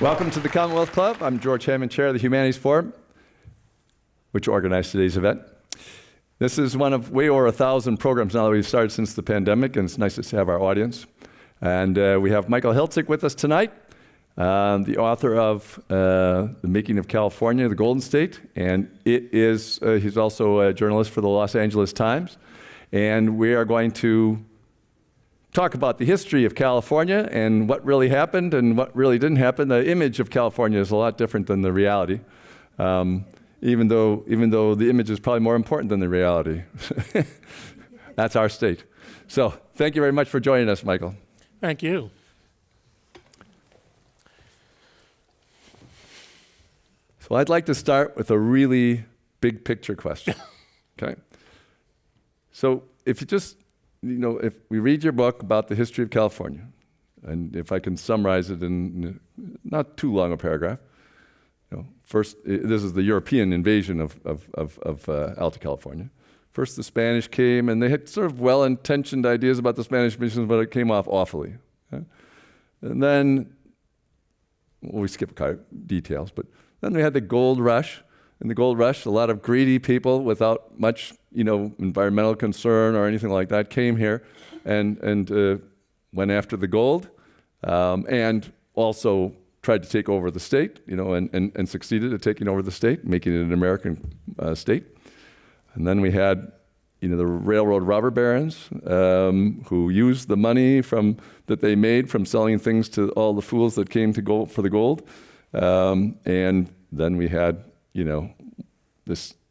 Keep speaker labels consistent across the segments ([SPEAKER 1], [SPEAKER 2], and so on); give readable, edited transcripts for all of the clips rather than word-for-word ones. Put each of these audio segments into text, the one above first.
[SPEAKER 1] Welcome to the Commonwealth Club. I'm George Hammond, Chair of the Humanities Forum, which organized today's event. This is one of way over 1,000 programs now that we've started since the pandemic, and it's nice to have our audience. And we have Michael Hiltzik with us tonight, the author of The Making of California, the Golden State, and he's also a journalist for the Los Angeles Times. And we are going to talk about the history of California and what really happened and what really didn't happen. The image of California is a lot different than the reality, even though the image is probably more important than the reality. That's our state. So thank you very much for joining us, Michael.
[SPEAKER 2] Thank you.
[SPEAKER 1] So I'd like to start with a really big picture question, okay? So if you just, if we read your book about the history of California, and if I can summarize it in not too long a paragraph, first, this is the European invasion of Alta California. First, the Spanish came, and they had sort of well-intentioned ideas about the Spanish missions, but it came off awfully. Okay? And then, well, we skip details, but then we had the gold rush. In the gold rush, a lot of greedy people without much, environmental concern or anything like that came here and went after the gold, and also tried to take over the state, and succeeded at taking over the state, making it an American state. And then we had, the railroad robber barons who used the money that they made from selling things to all the fools that came to go for the gold. And then we had,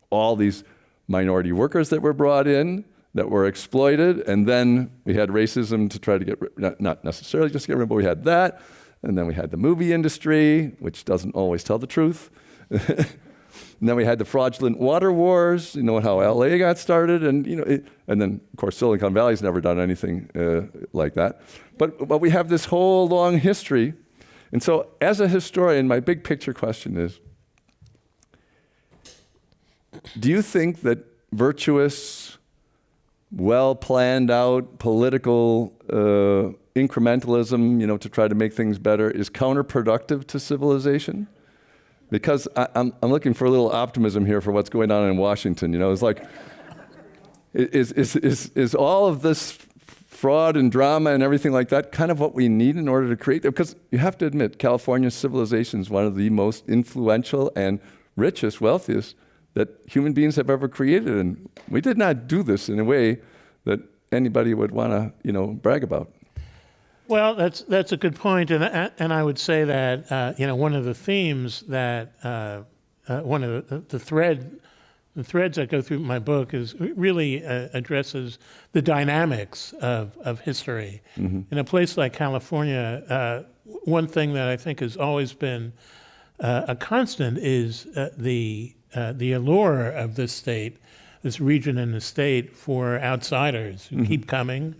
[SPEAKER 1] all these minority workers that were brought in, that were exploited, and then we had racism to try to get, not necessarily just get rid, but we had that, and then we had the movie industry, which doesn't always tell the truth. And then we had the fraudulent water wars, how LA got started, and and then of course Silicon Valley's never done anything like that. But we have this whole long history, and so as a historian, my big picture question is, do you think that virtuous, well-planned out political incrementalism, to try to make things better is counterproductive to civilization? Because I'm looking for a little optimism here for what's going on in Washington. It's like, is all of this fraud and drama and everything like that kind of what we need in order to create? Because you have to admit, California's civilization is one of the most influential and richest, wealthiest that human beings have ever created, and we did not do this in a way that anybody would want to, brag about.
[SPEAKER 2] Well, that's a good point, and I would say that one of the themes that one of the threads that go through my book is really addresses the dynamics of history. Mm-hmm. In a place like California, one thing that I think has always been a constant is the allure of this state, this region in the state, for outsiders who mm-hmm. keep coming.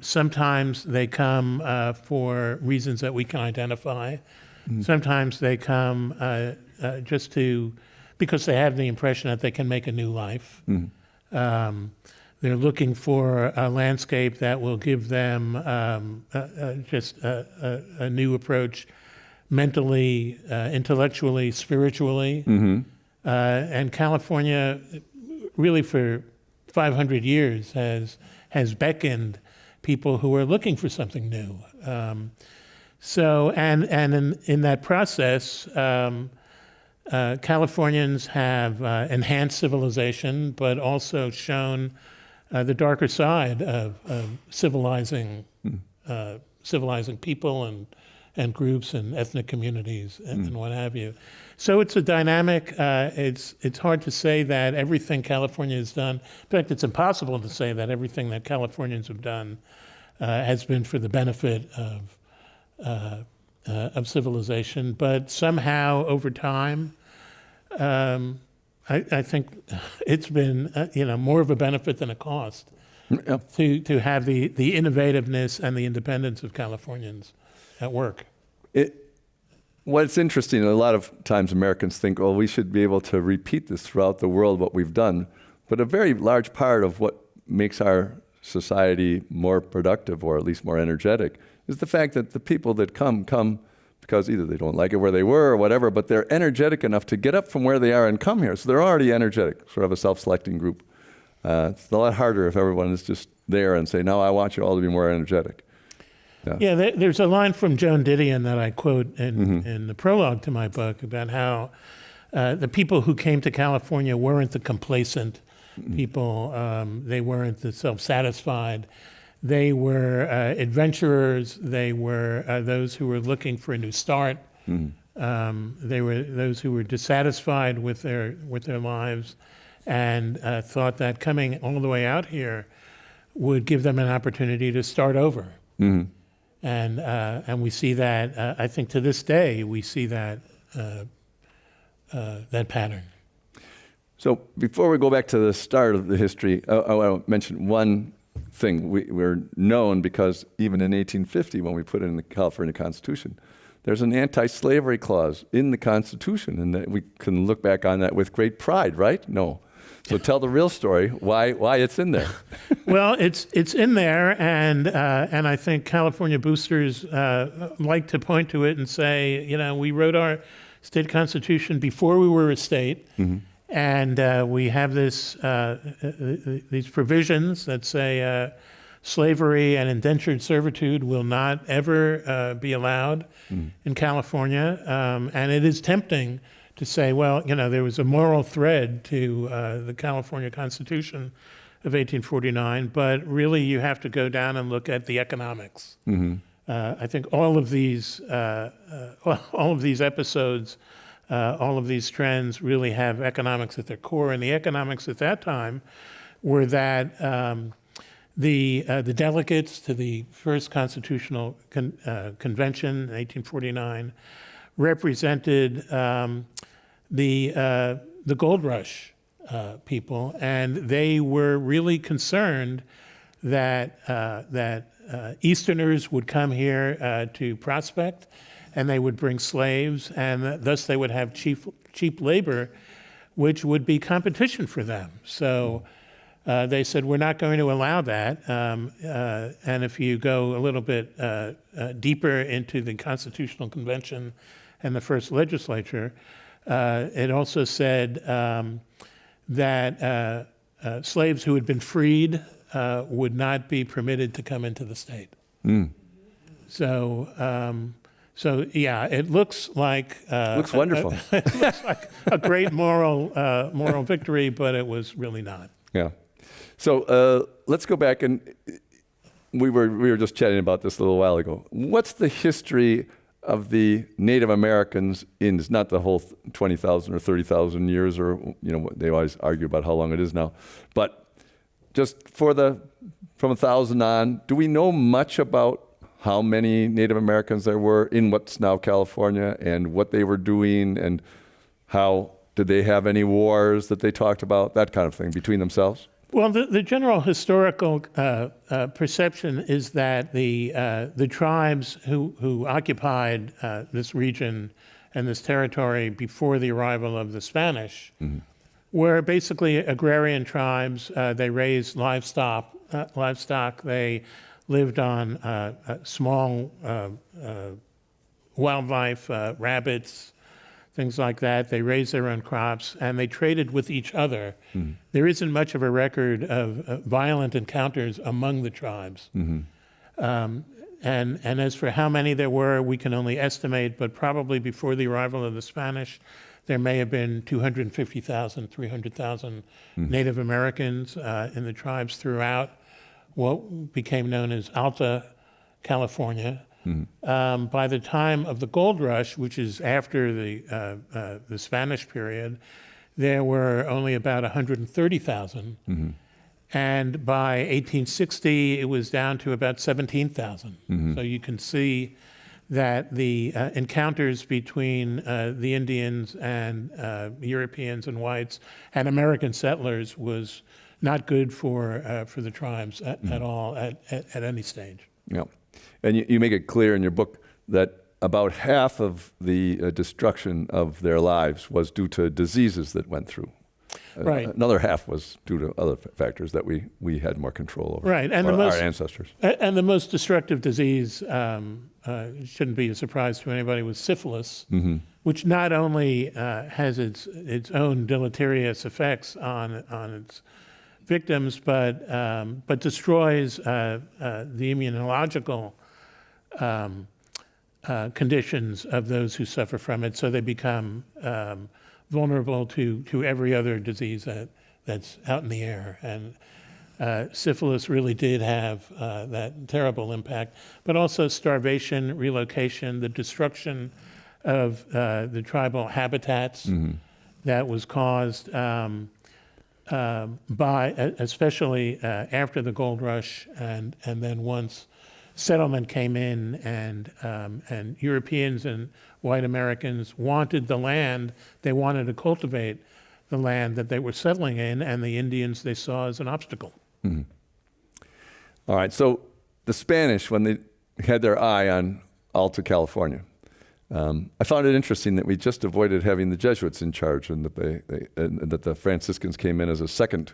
[SPEAKER 2] Sometimes they come for reasons that we can identify. Mm-hmm. Sometimes they come because they have the impression that they can make a new life. Mm-hmm. They're looking for a landscape that will give them just a new approach mentally, intellectually, spiritually. Mm-hmm. And California, really for 500 years, has beckoned people who are looking for something new. In that process, Californians have enhanced civilization, but also shown the darker side of civilizing people and groups and ethnic communities and what have you. So it's a dynamic. It's hard to say that everything California has done. In fact, it's impossible to say that everything that Californians have done has been for the benefit of civilization. But somehow, over time, I think it's been more of a benefit than a cost to have the innovativeness and the independence of Californians at work.
[SPEAKER 1] What's interesting, a lot of times Americans think, we should be able to repeat this throughout the world, what we've done. But a very large part of what makes our society more productive, or at least more energetic, is the fact that the people that come because either they don't like it where they were or whatever, but they're energetic enough to get up from where they are and come here. So they're already energetic, sort of a self-selecting group. It's a lot harder if everyone is just there and say, no, I want you all to be more energetic.
[SPEAKER 2] Yeah, there's a line from Joan Didion that I quote in the prologue to my book about how the people who came to California weren't the complacent people. They weren't the self-satisfied. They were adventurers. They were those who were looking for a new start. They were those who were dissatisfied with their lives and thought that coming all the way out here would give them an opportunity to start over. And we see that, I think to this day, we see that that pattern.
[SPEAKER 1] So before we go back to the start of the history, I want to mention one thing. We're known because even in 1850, when we put it in the California Constitution, there's an anti-slavery clause in the Constitution, and that we can look back on that with great pride, right? No. So tell the real story, why it's in there.
[SPEAKER 2] Well, it's in there, and I think California boosters like to point to it and say, you know, we wrote our state constitution before we were a state, and we have these provisions that say slavery and indentured servitude will not ever be allowed in California, and it is tempting to say, well, you know, there was a moral thread to the California Constitution of 1849, but really you have to go down and look at the economics. I think all of these episodes, all of these trends really have economics at their core, and the economics at that time were that the delegates to the first constitutional convention in 1849 represented the gold rush people, and they were really concerned that Easterners would come here to prospect, and they would bring slaves, and thus they would have cheap labor, which would be competition for them. So they said, we're not going to allow that. And if you go a little bit deeper into the Constitutional Convention and the first legislature, it also said that slaves who had been freed would not be permitted to come into the state. So yeah, it looks like
[SPEAKER 1] Looks wonderful.
[SPEAKER 2] it looks like a great moral victory, but it was really not.
[SPEAKER 1] Yeah. So let's go back, and we were just chatting about this a little while ago. What's the history of the Native Americans in, it's not the whole 20,000 or 30,000 years, or, you know, they always argue about how long it is now, but just from 1,000 on, do we know much about how many Native Americans there were in what's now California, and what they were doing, and how, did they have any wars that they talked about, that kind of thing, between themselves?
[SPEAKER 2] Well, the general historical perception is that the tribes who occupied this region and this territory before the arrival of the Spanish were basically agrarian tribes. They raised livestock. They lived on small wildlife, rabbits, things like that. They raised their own crops, and they traded with each other. There isn't much of a record of violent encounters among the tribes. And as for how many there were, we can only estimate, but probably before the arrival of the Spanish, there may have been 250,000, 300,000 Native Americans in the tribes throughout what became known as Alta California. By the time of the gold rush, which is after the Spanish period, there were only about 130,000. And by 1860, it was down to about 17,000. So you can see that the encounters between the Indians and Europeans and whites and American settlers was not good for the tribes at all at any stage.
[SPEAKER 1] Yeah. And you make it clear in your book that about half of the destruction of their lives was due to diseases that went through.
[SPEAKER 2] Right.
[SPEAKER 1] Another half was due to other factors that we had more control over.
[SPEAKER 2] Right, and
[SPEAKER 1] our ancestors.
[SPEAKER 2] And the most destructive disease, shouldn't be a surprise to anybody, was syphilis, which not only has its own deleterious effects on its victims, but destroys the immunological conditions of those who suffer from it, so they become vulnerable to every other disease that's out in the air. And syphilis really did have that terrible impact, but also starvation, relocation, the destruction of the tribal habitats that was caused by, especially after the gold rush, and then once settlement came in, and Europeans and white Americans wanted the land, they wanted to cultivate the land that they were settling in, and the Indians they saw as an obstacle.
[SPEAKER 1] All right, so the Spanish, when they had their eye on Alta California, I found it interesting that we just avoided having the Jesuits in charge, and that the Franciscans came in as a second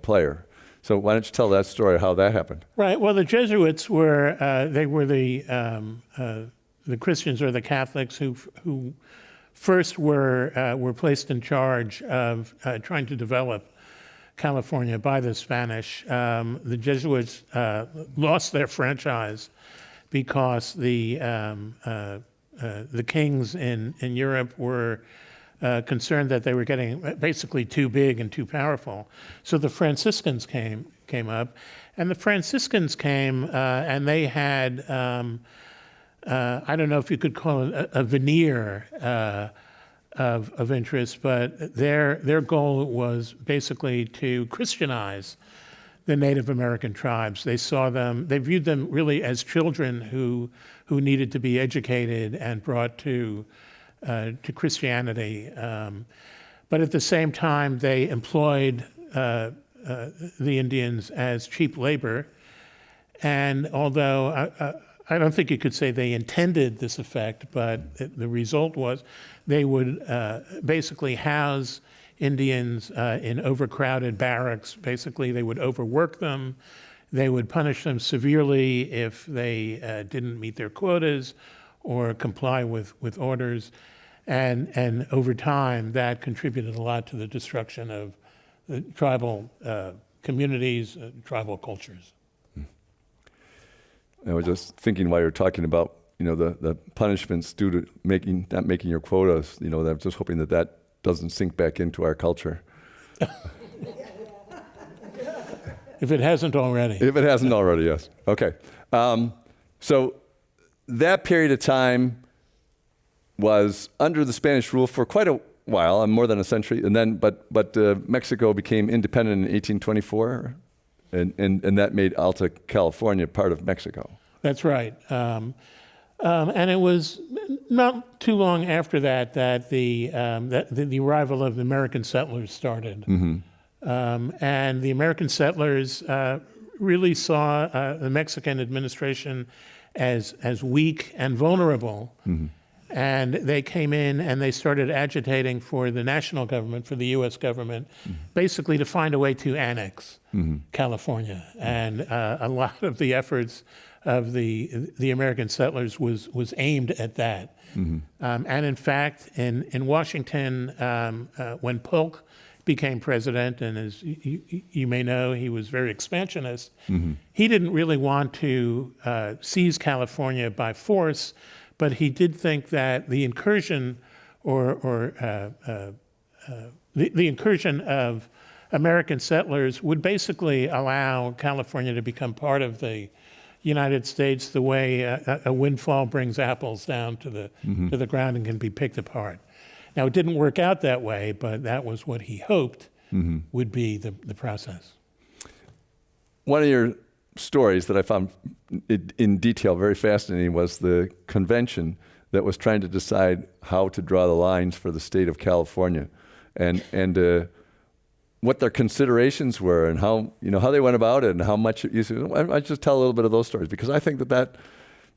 [SPEAKER 1] player. So why don't you tell that story, how that happened?
[SPEAKER 2] Right. Well, the Jesuits were the Christians or the Catholics who first were placed in charge of trying to develop California by the Spanish. The Jesuits lost their franchise because the kings in Europe were concerned that they were getting basically too big and too powerful. So the Franciscans came up, and the Franciscans came and they had, I don't know if you could call it a veneer of interest, but their goal was basically to Christianize the Native American tribes. They viewed them really as children who needed to be educated and brought to Christianity. But at the same time, they employed the Indians as cheap labor. And although I don't think you could say they intended this effect, but the result was they would basically house Indians in overcrowded barracks. Basically, they would overwork them. They would punish them severely if they didn't meet their quotas or comply with orders. And over time, that contributed a lot to the destruction of the tribal communities, tribal cultures.
[SPEAKER 1] I was just thinking while you're talking about, the punishments due to not making your quotas, I'm just hoping that doesn't sink back into our culture.
[SPEAKER 2] If it hasn't already.
[SPEAKER 1] If it hasn't already, yes. Okay. So that period of time was under the Spanish rule for quite a while, more than a century, and then but Mexico became independent in 1824, and that made Alta California part of Mexico.
[SPEAKER 2] That's right. And it was not too long after that the arrival of the American settlers started. And the American settlers really saw the Mexican administration as weak and vulnerable. And they came in and they started agitating for the national government, for the U.S. government, basically to find a way to annex California. And a lot of the efforts of the American settlers was aimed at that. And in fact, in Washington, when Polk became president, and as you may know, he was very expansionist, he didn't really want to seize California by force, but he did think that the incursion the incursion of American settlers would basically allow California to become part of the United States the way a windfall brings apples down to the ground and can be picked apart. Now, it didn't work out that way, but that was what he hoped would be the process.
[SPEAKER 1] One of your stories that I found in detail very fascinating was the convention that was trying to decide how to draw the lines for the state of California, and what their considerations were, and how they went about it, and how much it used to. I just tell a little bit of those stories because I think that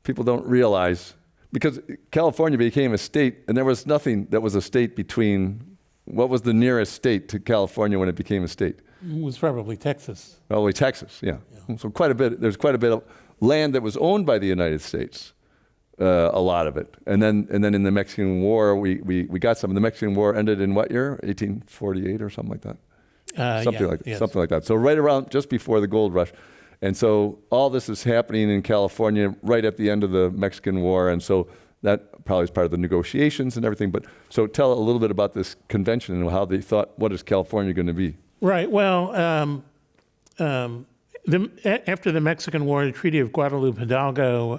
[SPEAKER 1] people don't realize, because California became a state, and there was nothing that was a state between what was the nearest state to California when it became a state?
[SPEAKER 2] It was probably Texas.
[SPEAKER 1] Probably Texas, yeah. So quite a bit, there's quite a bit of land that was owned by the United States, a lot of it. And then in the Mexican War, we got some. The Mexican War ended in what year? 1848 or something like that? Something like that. So right around, just before the gold rush. And so all this is happening in California right at the end of the Mexican War. And so that probably is part of the negotiations and everything. But so tell a little bit about this convention and how they thought, what is California going to be?
[SPEAKER 2] Right. Well, after the Mexican War, the Treaty of Guadalupe Hidalgo,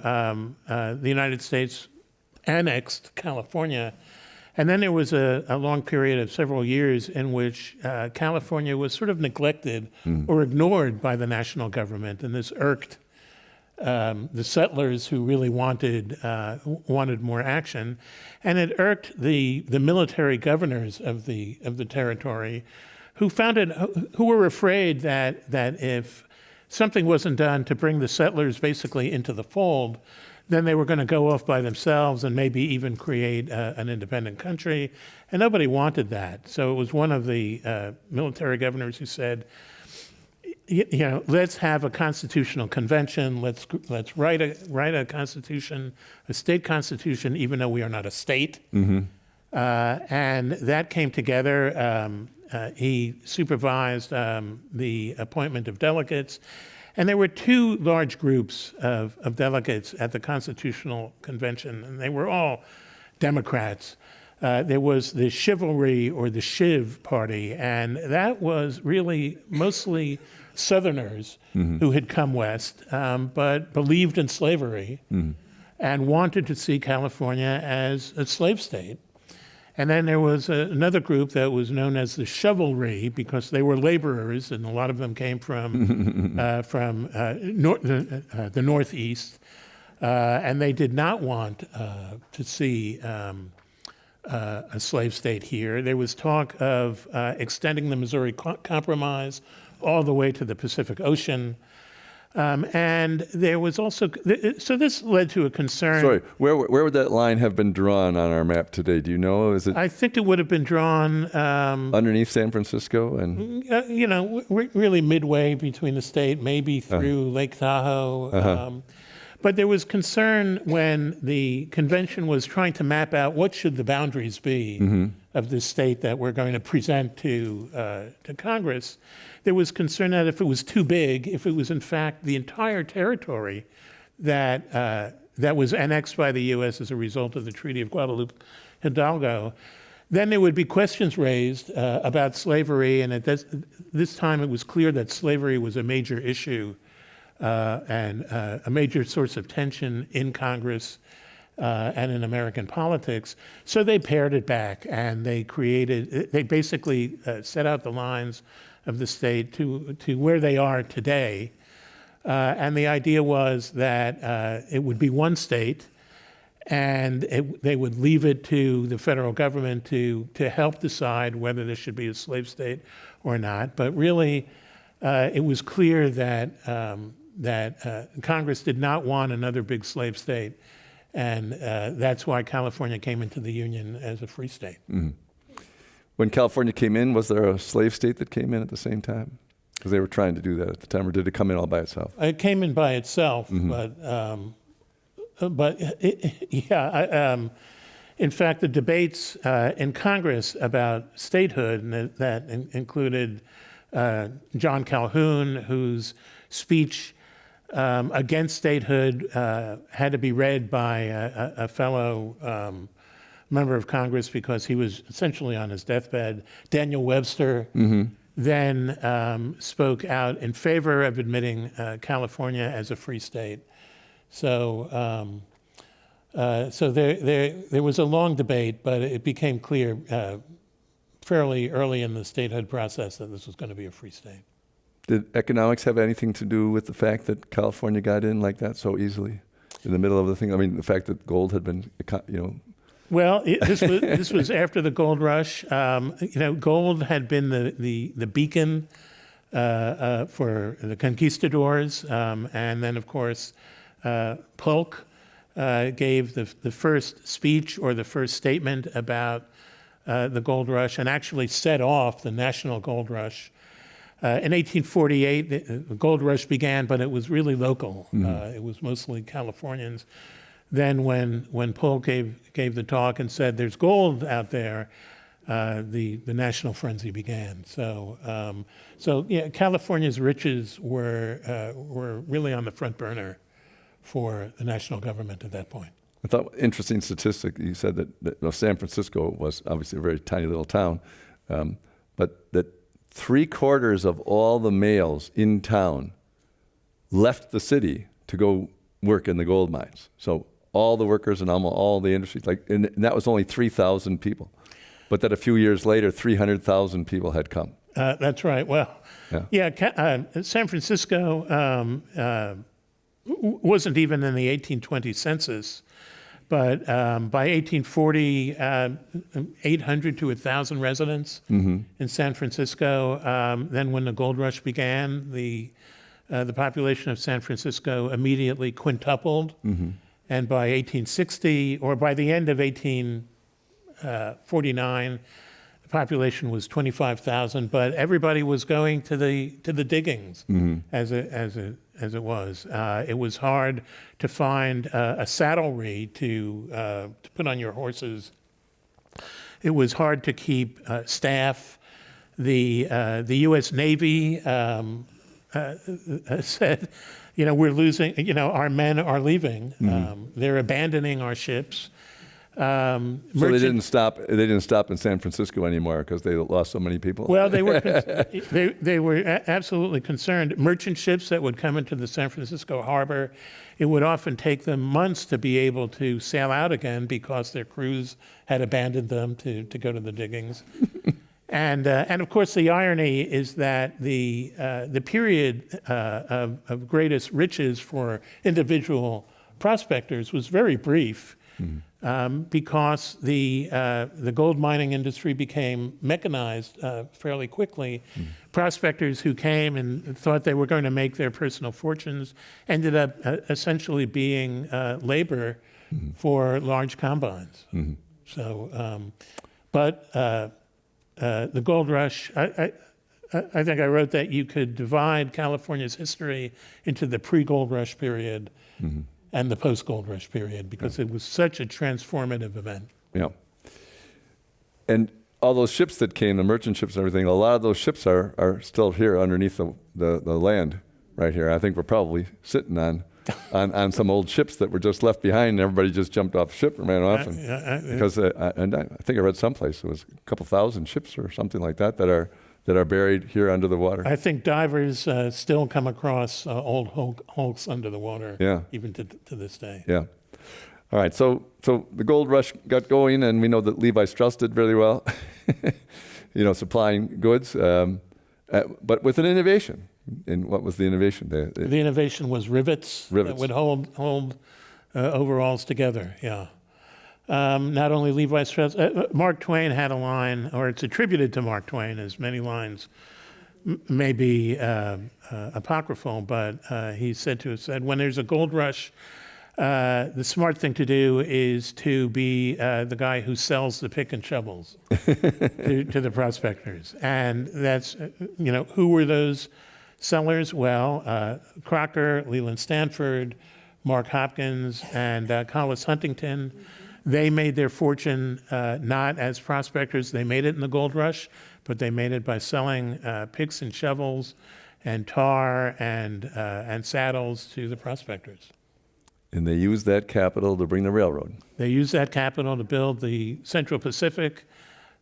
[SPEAKER 2] the United States annexed California. And then there was a long period of several years in which California was sort of neglected or ignored by the national government. And this irked the settlers who really wanted more action. And it irked the military governors of the territory who were afraid that if something wasn't done to bring the settlers basically into the fold, then they were going to go off by themselves and maybe even create an independent country. And nobody wanted that. So it was one of the military governors who said, let's have a constitutional convention. Let's write a constitution, a state constitution, even though we are not a state. Mm-hmm. And that came together. He supervised the appointment of delegates. And there were two large groups of delegates at the Constitutional Convention, and they were all Democrats. There was the Chivalry or the Shiv Party, and that was really mostly Southerners who had come west, but believed in slavery and wanted to see California as a slave state. And then there was another group that was known as the Chivalry because they were laborers, and a lot of them came from the Northeast, and they did not want to see a slave state here. There was talk of extending the Missouri Compromise all the way to the Pacific Ocean. And there was also, so this led to a concern.
[SPEAKER 1] Sorry, where would that line have been drawn on our map today? Do you know? Is it?
[SPEAKER 2] I think it would have been drawn
[SPEAKER 1] underneath San Francisco and
[SPEAKER 2] really midway between the state, maybe through Lake Tahoe. But there was concern when the convention was trying to map out what should the boundaries be of this state that we're going to present to Congress. There was concern that if it was too big, if it was in fact the entire territory that was annexed by the U.S. as a result of the Treaty of Guadalupe Hidalgo, then there would be questions raised about slavery. And at this time, it was clear that slavery was a major issue and a major source of tension in Congress and in American politics. So they pared it back and they basically set out the lines of the state to where they are today. And the idea was that it would be one state and they would leave it to the federal government to help decide whether this should be a slave state or not. But really, it was clear that Congress did not want another big slave state. And that's why California came into the Union as a free state.
[SPEAKER 1] Mm-hmm. When California came in, was there a slave state that came in at the same time? Because they were trying to do that at the time, or did it come in all by itself?
[SPEAKER 2] It came in by itself, in fact, the debates in Congress about statehood, and that included John Calhoun, whose speech against statehood had to be read by a fellow member of Congress because he was essentially on his deathbed. Daniel Webster then spoke out in favor of admitting California as a free state. So, there was a long debate, but it became clear fairly early in the statehood process that this was going to be a free state.
[SPEAKER 1] Did economics have anything to do with the fact that California got in like that so easily in the middle of the thing? I mean, the fact that gold had been,
[SPEAKER 2] Well, this was after the gold rush. Gold had been the beacon for the conquistadors, and then of course Polk gave the first speech or the first statement about the gold rush and actually set off the national gold rush. In 1848, the gold rush began, but it was really local. It was mostly Californians. Then when Polk gave the talk and said, "There's gold out there," the national frenzy began. So yeah, California's riches were really on the front burner for the national government at that point.
[SPEAKER 1] I thought interesting statistic. You said that well, San Francisco was obviously a very tiny little town, but that 3/4 of all the males in town left the city to go work in the gold mines. So all the workers and almost all the industries, and that was only 3,000 people. But that a few years later, 300,000 people had come.
[SPEAKER 2] That's right. Well, yeah, San Francisco wasn't even in the 1820 census, but by 1840, 800 to 1,000 residents in San Francisco. Then when the gold rush began, the population of San Francisco immediately quintupled. And by 1860, or by the end of 1849, the population was 25,000, but everybody was going to the diggings as it was. It was hard to find a saddlery to put on your horses. It was hard to keep staff. The U.S. Navy said, we're losing. Our men are leaving. They're abandoning our ships.
[SPEAKER 1] So they didn't stop. They didn't stop in San Francisco anymore because they lost so many people.
[SPEAKER 2] Well, they were they were absolutely concerned. Merchant ships that would come into the San Francisco harbor, it would often take them months to be able to sail out again because their crews had abandoned them to go to the diggings. And of course, the irony is that the period of greatest riches for individual prospectors was very brief. Because the gold mining industry became mechanized fairly quickly. Prospectors who came and thought they were going to make their personal fortunes ended up essentially being labor for large combines. So, but the gold rush, I think I wrote that you could divide California's history into the pre-gold rush period and the post-gold rush period because it was such a transformative event.
[SPEAKER 1] Yeah. And all those ships that came, the merchant ships and everything, a lot of those ships are still here underneath the land right here. I think we're probably sitting on some old ships that were just left behind and everybody just jumped off the ship and ran off. Because I think I read someplace it was a couple thousand ships or something like that that are buried here under the water.
[SPEAKER 2] I think divers still come across old hulks under the water, even to this day.
[SPEAKER 1] Yeah. All right. So the gold rush got going, and we know that Levi Strauss did really well, supplying goods, but with an innovation. And what was the innovation?
[SPEAKER 2] The innovation was rivets. That would hold overalls together. Yeah. Not only Levi Strauss, Mark Twain had a line, or it's attributed to Mark Twain, as many lines may be apocryphal, but he said to us that when there's a gold rush, the smart thing to do is to be the guy who sells the pick and shovels to the prospectors. And that's, who were those sellers? Well, Crocker, Leland Stanford, Mark Hopkins, and Collis Huntington. They made their fortune not as prospectors. They made it in the gold rush, but they made it by selling picks and shovels and tar and saddles to the prospectors.
[SPEAKER 1] And they used that capital to bring the railroad. They
[SPEAKER 2] used that capital to build the Central Pacific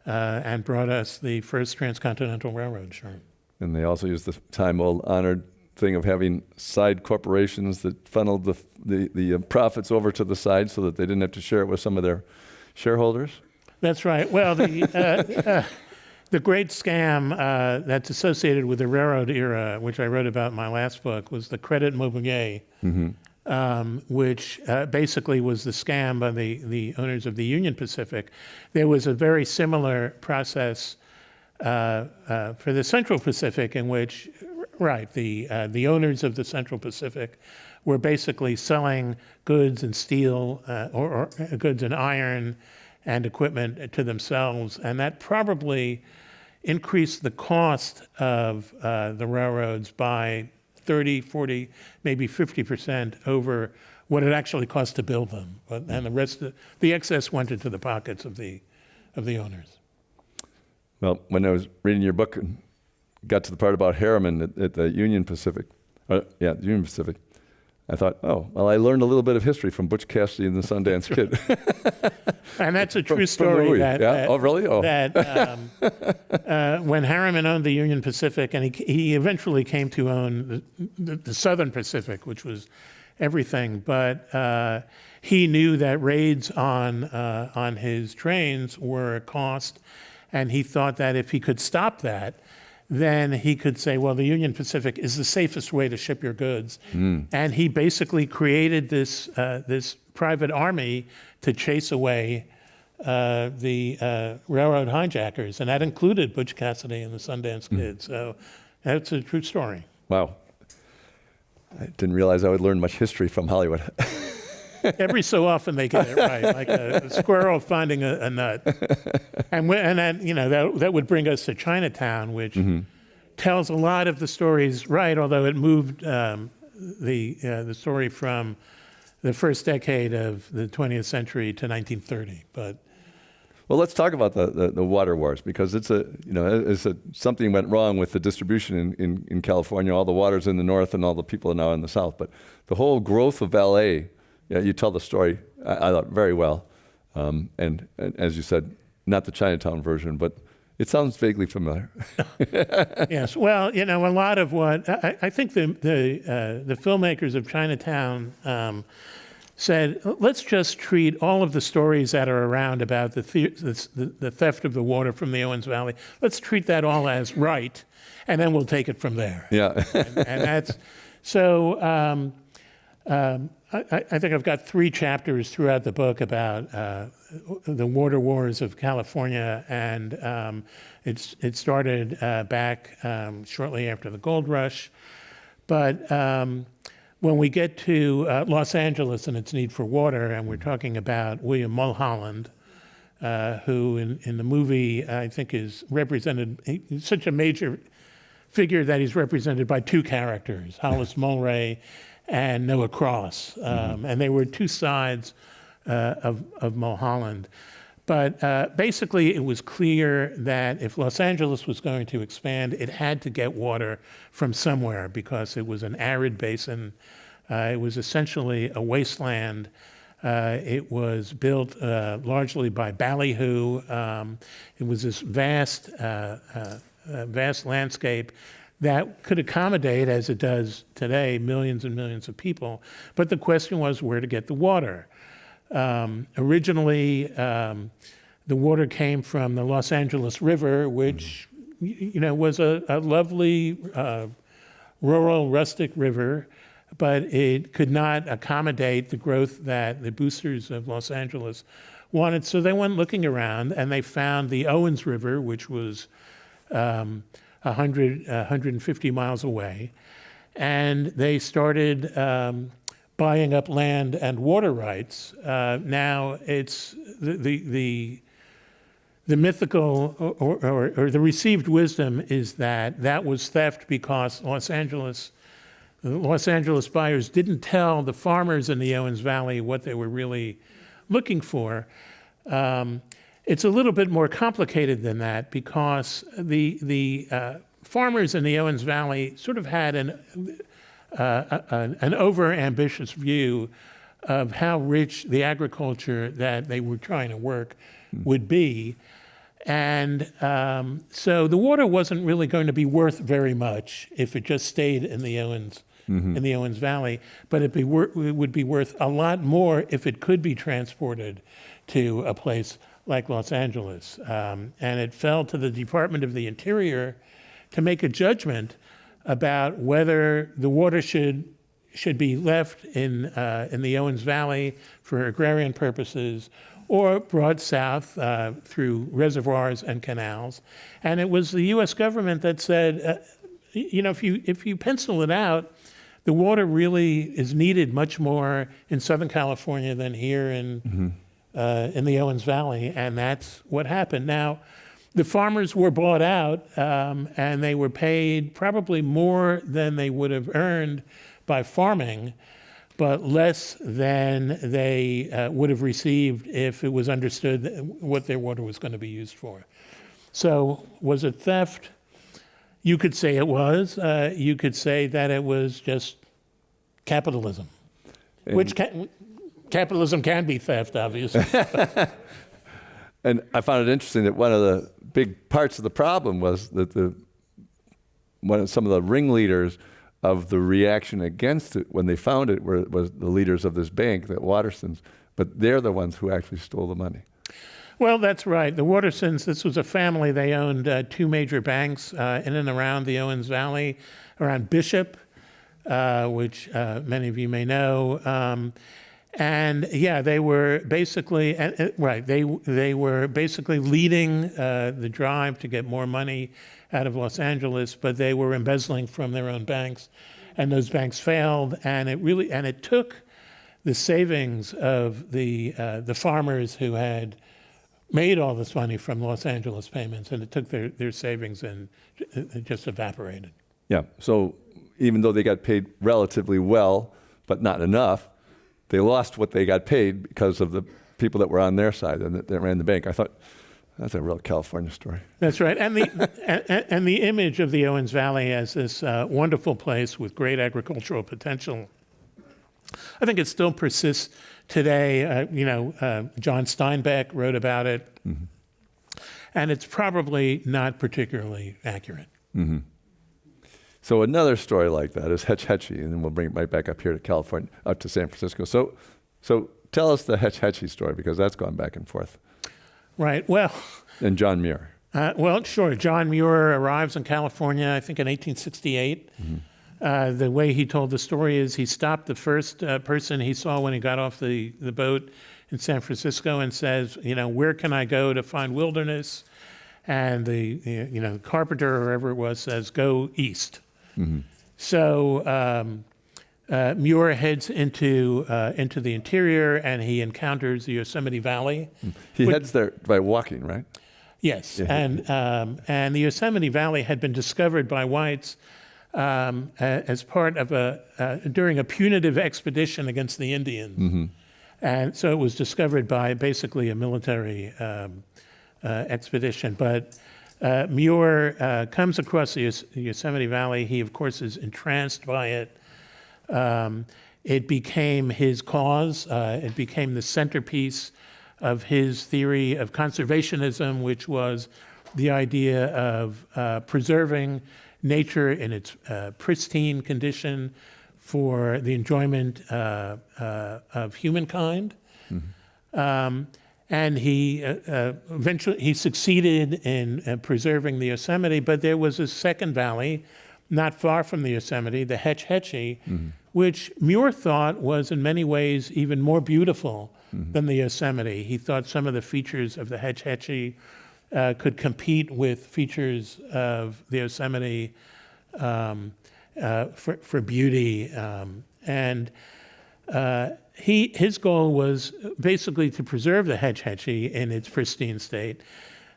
[SPEAKER 2] and brought us the first transcontinental railroad, sure.
[SPEAKER 1] And they also used the time-old honored thing of having side corporations that funneled the profits over to the side so that they didn't have to share it with some of their shareholders?
[SPEAKER 2] That's right. Well, the great scam that's associated with the railroad era, which I wrote about in my last book, was the Credit Mobilier, which basically was the scam by the owners of the Union Pacific. There was a very similar process for the Central Pacific in which the owners of the Central Pacific were basically selling goods and steel or goods and iron and equipment to themselves, and that probably increased the cost of the railroads by 30, 40, maybe 50% over what it actually cost to build them. And the rest, the excess went into the pockets of the owners.
[SPEAKER 1] Well, when I was reading your book and got to the part about Harriman at the Union Pacific, Union Pacific, I thought, oh, well, I learned a little bit of history from Butch Cassidy and the Sundance Kid.
[SPEAKER 2] And that's a true
[SPEAKER 1] From the
[SPEAKER 2] story.
[SPEAKER 1] movie. Yeah? Oh, really? Oh.
[SPEAKER 2] That when Harriman owned the Union Pacific, and he eventually came to own the Southern Pacific, which was everything, but he knew that raids on his trains were a cost, and he thought that if he could stop that, then he could say, well, the Union Pacific is the safest way to ship your goods. And he basically created this private army to chase away the railroad hijackers, and that included Butch Cassidy and the Sundance Kid. So that's a true story.
[SPEAKER 1] Wow. I didn't realize I would learn much history from Hollywood.
[SPEAKER 2] Every so often they get it right, like a squirrel finding a nut. And that, that would bring us to Chinatown, which tells a lot of the stories right, although it moved the story from the first decade of the 20th century to 1930. But
[SPEAKER 1] well, let's talk about the water wars, because something went wrong with the distribution in California. All the water's in the north and all the people are now in the south. But the whole growth of LA, you tell the story, I thought, very well. And as you said, not the Chinatown version, but it sounds vaguely familiar.
[SPEAKER 2] Yes, well, a lot of what I think the filmmakers of Chinatown said, let's just treat all of the stories that are around about the theft of the water from the Owens Valley. Let's treat that all as right, and then we'll take it from there.
[SPEAKER 1] Yeah,
[SPEAKER 2] and that's so. I think I've got 3 chapters throughout the book about the water wars of California, and it started back shortly after the gold rush. But when we get to Los Angeles and its need for water, and we're talking about William Mulholland, who in the movie I think is represented, he's such a major figure that he's represented by 2 characters, Hollis Mulwray and Noah Cross. And they were 2 sides of Mulholland. But basically, it was clear that if Los Angeles was going to expand, it had to get water from somewhere, because it was an arid basin. It was essentially a wasteland. It was built largely by ballyhoo. It was this vast landscape that could accommodate, as it does today, millions and millions of people. But the question was where to get the water. Originally, the water came from the Los Angeles River, which was a lovely rural, rustic river, but it could not accommodate the growth that the boosters of Los Angeles wanted. So they went looking around, and they found the Owens River, which was 150 miles away, and they started buying up land and water rights. Now it's the mythical or the received wisdom is that was theft, because the Los Angeles buyers didn't tell the farmers in the Owens Valley what they were really looking for. It's a little bit more complicated than that, because the farmers in the Owens Valley sort of had an over-ambitious view of how rich the agriculture that they were trying to work would be. And so the water wasn't really going to be worth very much if it just stayed in the Owens Valley, but it would be worth a lot more if it could be transported to a place like Los Angeles. And it fell to the Department of the Interior to make a judgment about whether the water should be left in the Owens Valley for agrarian purposes, or brought south through reservoirs and canals. And it was the U.S. government that said, if you pencil it out, the water really is needed much more in Southern California than here in in the Owens Valley, and that's what happened. Now, the farmers were bought out, and they were paid probably more than they would have earned by farming, but less than they would have received if it was understood what their water was going to be used for. So was it theft? You could say it was. You could say that it was just capitalism, which capitalism can be theft, obviously.
[SPEAKER 1] And I found it interesting that one of the big parts of the problem was that some of the ringleaders of the reaction against it when they found it was the leaders of this bank, the Watersons, but they're the ones who actually stole the money.
[SPEAKER 2] Well, that's right. The Watersons, this was a family. They owned two major banks in and around the Owens Valley, around Bishop, which many of you may know. And yeah, they were basically They were basically leading the drive to get more money out of Los Angeles, but they were embezzling from their own banks, and those banks failed. And it took the savings of the farmers who had made all this money from Los Angeles payments, and it took their savings and it just evaporated.
[SPEAKER 1] Yeah. So even though they got paid relatively well, but not enough, they lost what they got paid because of the people that were on their side and that ran the bank. I thought, that's a real California story.
[SPEAKER 2] That's right. And the image of the Owens Valley as this wonderful place with great agricultural potential, I think it still persists today. John Steinbeck wrote about it, and it's probably not particularly accurate.
[SPEAKER 1] Mm-hmm. So another story like that is Hetch Hetchy, and then we'll bring it right back up here to California, up to San Francisco. So tell us the Hetch Hetchy story, because that's gone back and forth.
[SPEAKER 2] Right. Well.
[SPEAKER 1] And John Muir.
[SPEAKER 2] Well, sure. John Muir arrives in California, I think in 1868. Mm-hmm. The way he told the story is he stopped the first person he saw when he got off the boat in San Francisco and says, where can I go to find wilderness? And the carpenter or whoever it was says, go east. Mm-hmm. So Muir heads into the interior, and he encounters the Yosemite Valley.
[SPEAKER 1] He heads there by walking, right?
[SPEAKER 2] Yes,
[SPEAKER 1] yeah.
[SPEAKER 2] And the Yosemite Valley had been discovered by whites as part of during a punitive expedition against the Indians, mm-hmm. And so it was discovered by basically a military expedition. But Muir comes across the Yosemite Valley. He, of course, is entranced by it. It became his cause. It became the centerpiece of his theory of conservationism, which was the idea of preserving nature in its pristine condition for the enjoyment of humankind. Mm-hmm. And he eventually succeeded in preserving the Yosemite, but there was a second valley not far from the Yosemite, the Hetch Hetchy, mm-hmm. which Muir thought was in many ways even more beautiful mm-hmm. than the Yosemite. He thought some of the features of the Hetch Hetchy could compete with features of the Yosemite for beauty. His goal was basically to preserve the Hetch Hetchy in its pristine state.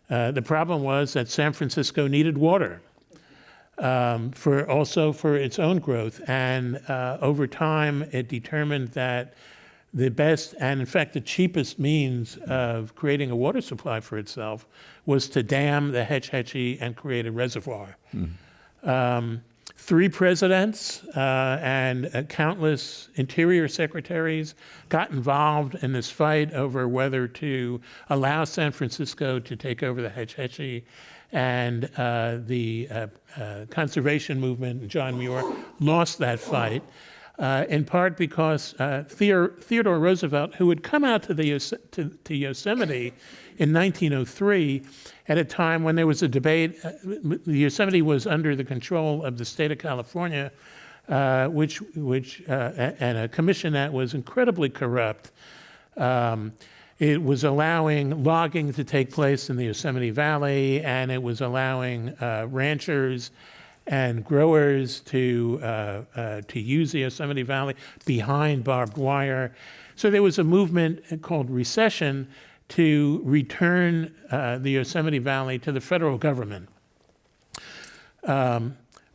[SPEAKER 2] The problem was that San Francisco needed water for its own growth. And over time, it determined that the best and, in fact, the cheapest means of creating a water supply for itself was to dam the Hetch Hetchy and create a reservoir. Mm. 3 presidents and countless interior secretaries got involved in this fight over whether to allow San Francisco to take over the Hetch Hetchy. And the conservation movement, John Muir, lost that fight, in part because Theodore Roosevelt, who had come out to Yosemite in 1903, at a time when there was a debate, the Yosemite was under the control of the state of California, which and a commission that was incredibly corrupt. It was allowing logging to take place in the Yosemite Valley, and it was allowing ranchers and growers to use the Yosemite Valley behind barbed wire. So there was a movement called recession to return the Yosemite Valley to the federal government.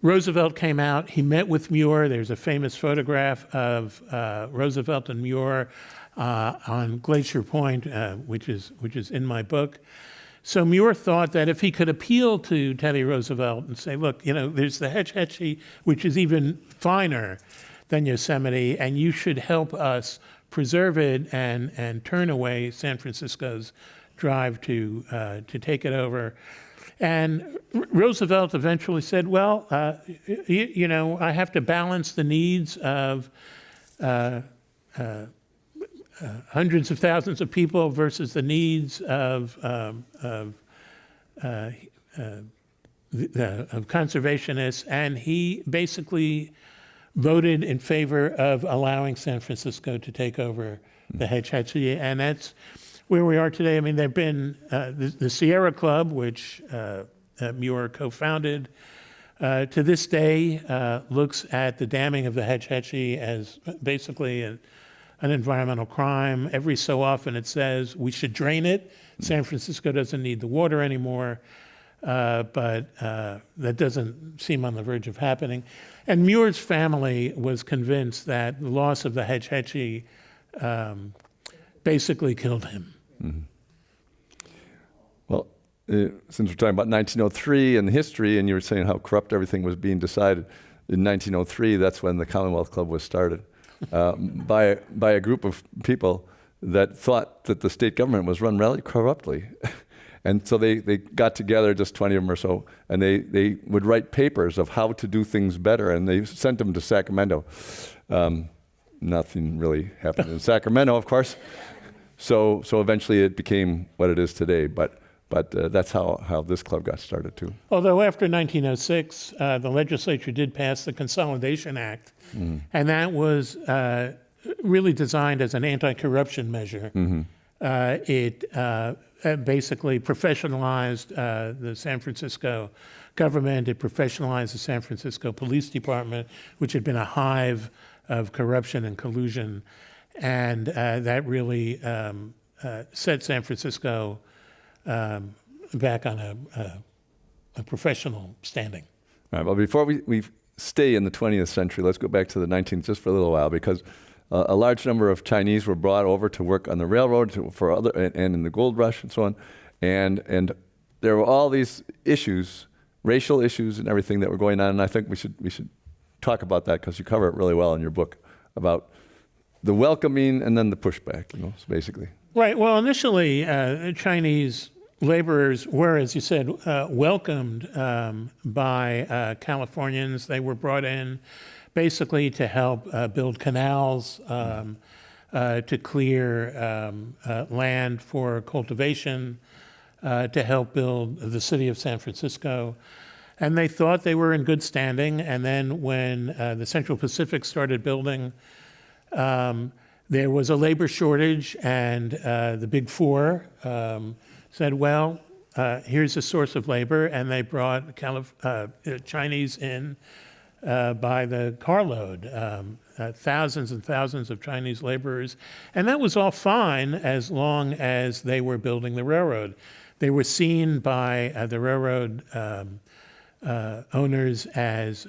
[SPEAKER 2] Roosevelt came out, he met with Muir. There's a famous photograph of Roosevelt and Muir on Glacier Point, which is in my book. So Muir thought that if he could appeal to Teddy Roosevelt and say, look, there's the Hetch Hetchy, which is even finer than Yosemite, and you should help us preserve it and turn away San Francisco's drive to take it over. And Roosevelt eventually said, well, I have to balance the needs of hundreds of thousands of people versus the needs of conservationists. And he basically voted in favor of allowing San Francisco to take over the Hetch Hetchy. And that's where we are today. I mean, there have been the Sierra Club, which Muir co-founded, to this day looks at the damming of the Hetch Hetchy as basically an environmental crime. Every so often it says we should drain it. San Francisco doesn't need the water anymore, but that doesn't seem on the verge of happening. And Muir's family was convinced that the loss of the Hetch Hetchy basically killed him.
[SPEAKER 1] Mm-hmm. Well, since we're talking about 1903 and the history, and you were saying how corrupt everything was being decided, in 1903, that's when the Commonwealth Club was started by a group of people that thought that the state government was run really corruptly. And so they got together, just 20 of them or so, and they would write papers of how to do things better, and they sent them to Sacramento. Nothing really happened in Sacramento, of course. So eventually it became what it is today, but that's how this club got started too.
[SPEAKER 2] Although after 1906, the legislature did pass the Consolidation Act, and that was really designed as an anti-corruption measure. It basically professionalized the San Francisco government. It professionalized the San Francisco Police Department, which had been a hive of corruption and collusion. And that really set San Francisco back on a professional standing.
[SPEAKER 1] All right, well, before we stay in the 20th century, let's go back to the 19th just for a little while, because a large number of Chinese were brought over to work on the railroad and in the gold rush and so on. And there were all these issues, racial issues and everything that were going on. And I think we should talk about that, because you cover it really well in your book about the welcoming and then the pushback, so basically.
[SPEAKER 2] Right. Well, initially, Chinese laborers were, as you said, welcomed by Californians. They were brought in basically to help build canals, to clear land for cultivation, to help build the city of San Francisco. And they thought they were in good standing. And then when the Central Pacific started building, there was a labor shortage, and the Big Four said, well, here's a source of labor, and they brought Chinese in by the carload, thousands and thousands of Chinese laborers. And that was all fine as long as they were building the railroad. They were seen by the railroad owners as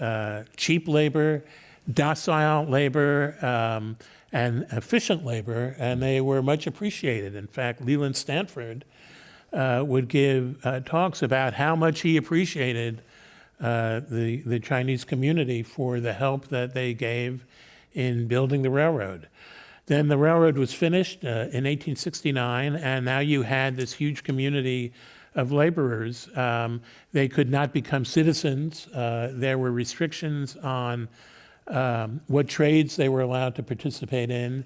[SPEAKER 2] cheap labor, docile labor, and efficient labor, and they were much appreciated. In fact, Leland Stanford would give talks about how much he appreciated the Chinese community for the help that they gave in building the railroad. Then the railroad was finished in 1869, and now you had this huge community of laborers. They could not become citizens. There were restrictions on what trades they were allowed to participate in.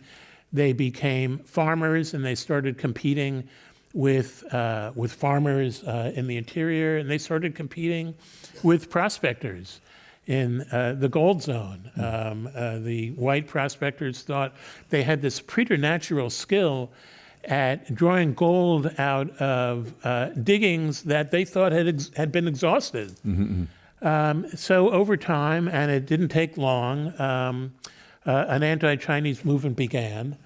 [SPEAKER 2] They became farmers, and they started competing with farmers in the interior, and they started competing with prospectors in the gold zone. The white prospectors thought they had this preternatural skill at drawing gold out of diggings that they thought had been exhausted. So over time, and it didn't take long, an anti-Chinese movement began.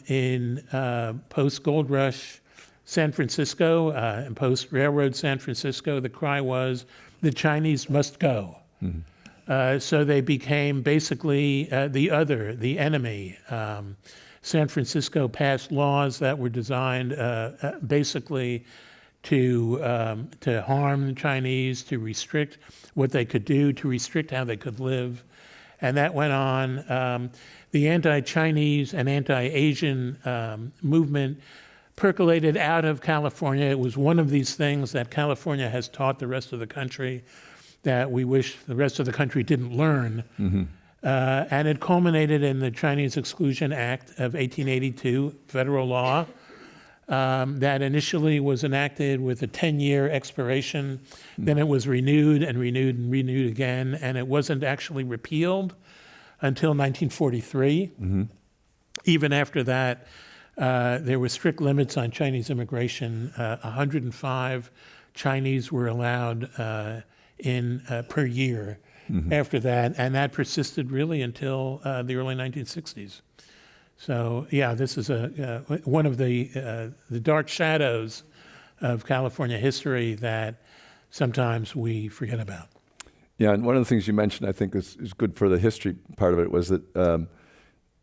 [SPEAKER 2] in post-gold rush San Francisco and post-railroad San Francisco. The cry was, the Chinese must go. So they became basically the enemy. San Francisco passed laws that were designed basically to harm the Chinese, to restrict what they could do, to restrict how they could live. And that went on. The anti-Chinese and anti-Asian movement percolated out of California. It was one of these things that California has taught the rest of the country that we wish the rest of the country didn't learn. And it culminated in the Chinese Exclusion Act of 1882, federal law, that initially was enacted with a 10-year expiration. Then it was renewed and renewed and renewed again, and it wasn't actually repealed until 1943. Even after that, there were strict limits on Chinese immigration. 105 Chinese were allowed in per year after that, and that persisted really until the early 1960s. So yeah, this is one of the dark shadows of California history that sometimes we forget about.
[SPEAKER 1] Yeah, and one of the things you mentioned, I think, is good for the history part of it, was that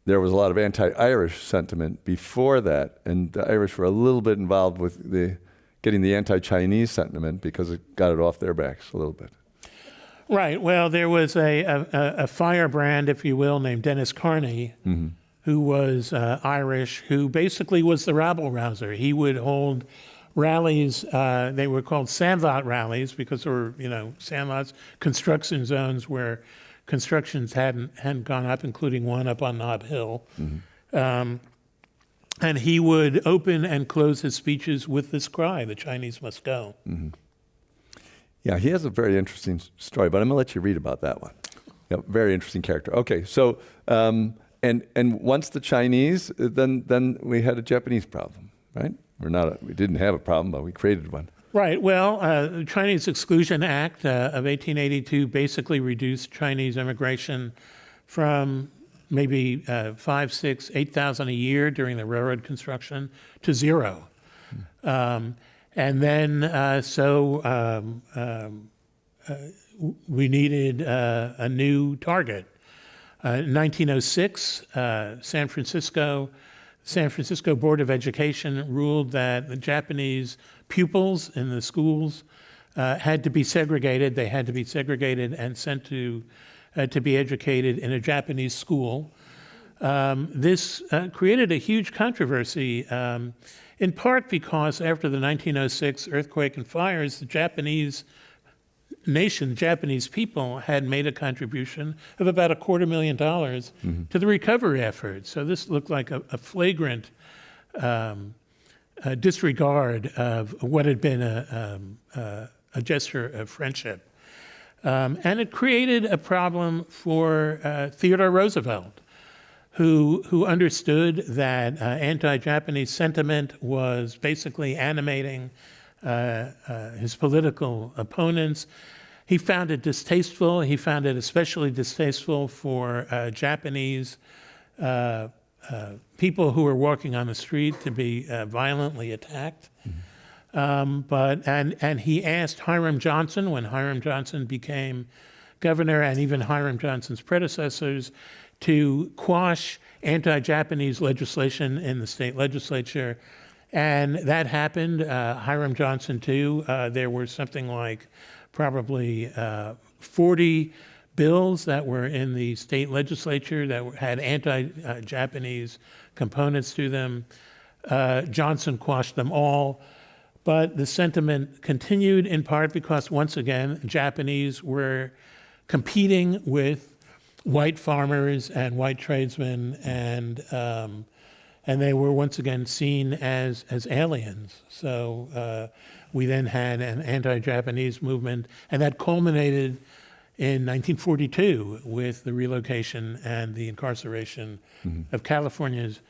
[SPEAKER 1] there was a lot of anti-Irish sentiment before that, and the Irish were a little bit involved with getting the anti-Chinese sentiment because it got it off their backs a little bit.
[SPEAKER 2] Right. Well, there was a firebrand, if you will, named Dennis Carney, who was Irish, who basically was the rabble-rouser. He would hold rallies. They were called sandlot rallies because there were, sandlots, construction zones where constructions hadn't gone up, including one up on Nob Hill. And he would open and close his speeches with this cry, the Chinese must go.
[SPEAKER 1] Yeah, he has a very interesting story, but I'm going to let you read about that one. Yeah, very interesting character. Okay, so, and once the Chinese, then we had a Japanese problem, right? We didn't have a problem, but we created one.
[SPEAKER 2] Right. Well, the Chinese Exclusion Act of 1882 basically reduced Chinese immigration from maybe 5, 6, 8,000 a year during the railroad construction to zero. And then, we needed a new target. In 1906, San Francisco Board of Education ruled that the Japanese pupils in the schools had to be segregated. They had to be segregated and sent to be educated in a Japanese school. This created a huge controversy, in part because after the 1906 earthquake and fires, the Japanese nation, Japanese people, had made a contribution of about $250,000 to the recovery effort. So this looked like a flagrant disregard of what had been a gesture of friendship. And it created a problem for Theodore Roosevelt, who understood that anti-Japanese sentiment was basically animating his political opponents. He found it distasteful. He found it especially distasteful for Japanese people who were walking on the street to be violently attacked. And he asked Hiram Johnson, when Hiram Johnson became governor, and even Hiram Johnson's predecessors, to quash anti-Japanese legislation in the state legislature. And that happened. Hiram Johnson, too. There were something like probably 40 bills that were in the state legislature that had anti-Japanese components to them. Johnson quashed them all. But the sentiment continued in part because, once again, Japanese were competing with white farmers and white tradesmen, and they were once again seen as aliens. So we then had an anti-Japanese movement, and that culminated in 1942 with the relocation and the incarceration of California's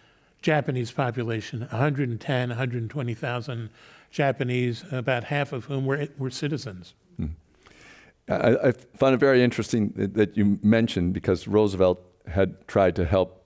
[SPEAKER 2] Japanese population, 120,000 Japanese, about half of whom were citizens.
[SPEAKER 1] I found it very interesting that you mentioned, because Roosevelt had tried to help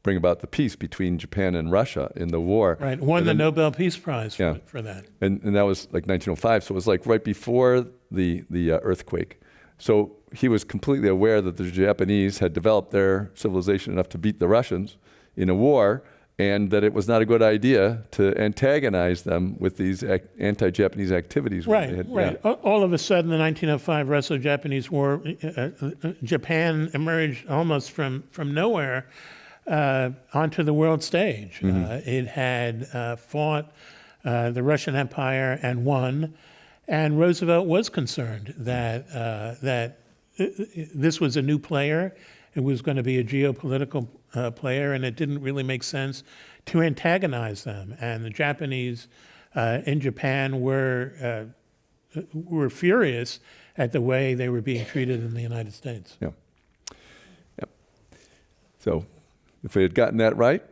[SPEAKER 1] bring about the peace between Japan and Russia in the war.
[SPEAKER 2] Right, won
[SPEAKER 1] And
[SPEAKER 2] the
[SPEAKER 1] then-
[SPEAKER 2] Nobel Peace Prize
[SPEAKER 1] Yeah.
[SPEAKER 2] for that.
[SPEAKER 1] and that was like 1905. So it was like right before the earthquake. So he was completely aware that the Japanese had developed their civilization enough to beat the Russians in a war, and that it was not a good idea to antagonize them with these anti-Japanese activities. when they
[SPEAKER 2] Right,
[SPEAKER 1] had-
[SPEAKER 2] right.
[SPEAKER 1] yeah.
[SPEAKER 2] All of a sudden, the 1905 Russo-Japanese War, Japan emerged almost from nowhere onto the world stage. It had fought the Russian Empire and won, and Roosevelt was concerned that this was a new player. It was going to be a geopolitical player, and it didn't really make sense to antagonize them. And the Japanese in Japan were furious at the way they were being treated in the United States.
[SPEAKER 1] Yeah. Yep. So if we had gotten that right,